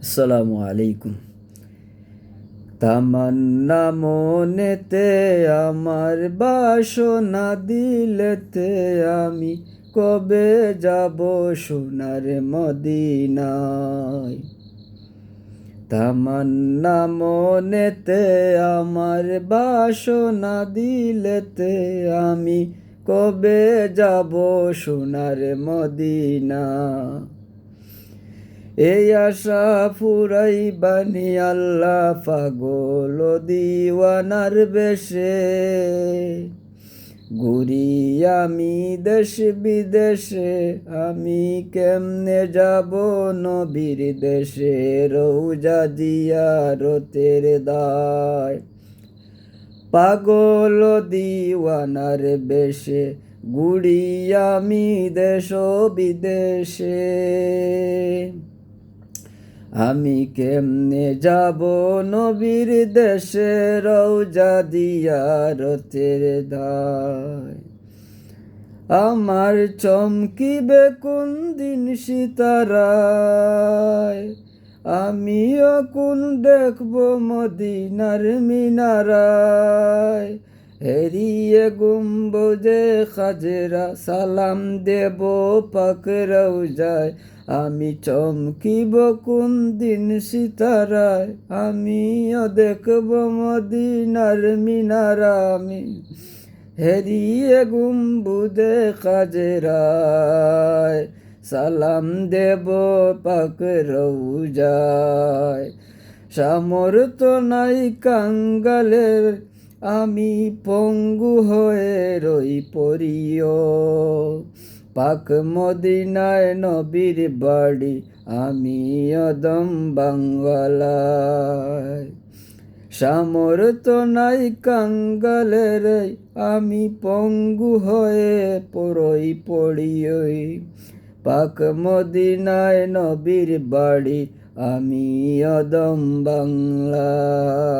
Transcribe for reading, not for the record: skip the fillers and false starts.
আসসালামু আলাইকুম। তামান্না মনেতে আমার বাসনা দিলেতে আমি কবে যাব সোনার মদিনায়। তামান্না মনেতে আমার বাসনা দিলেতে আমি কবে যাব সোনার মদিনা। এই আশা ফুরাইবানি আল্লাহ পাগল দিওয়ানার বেশে। ঘুরি আমি দেশ বিদেশে, আমি কেমনে যাব নবীর দেশে। রৌজা জিয়ারতের দায় পাগল দিওয়ানার বেশে, ঘুরি আমি দেশ বিদেশে। আমি কেমনে যাব নবীর দেশে, রওজা জিয়ারতের দায়। আমার চমকিবে কোন দিন সিতারায়, আমিও কোন দেখব মদিনার মিনারায়। হেরিয়ে গুম্বজে খাজরা সালাম দেব পাক রওজায়। আমি চমকিব কোন দিন সিতারায়, আমিও দেখব মদিনার মিনারা। আমি হেরিয়ে গুম্বুদে খাজরায় সালাম দেব পাক রওজায়। সামর্থ্য নাই কাঙ্গালের, আমি পঙ্গু হয়ে রই পড়িও। পাক মদিনায় নবীর বাড়ি, আমি অদম বাঙ্গালায়। সামর্থ্য নাই কাঙ্গালের, আমি পঙ্গু হয়ে পড়ই পড়িওই। পাক মদিনায় নবীর বাড়ি, আমি অদম বাংলায়।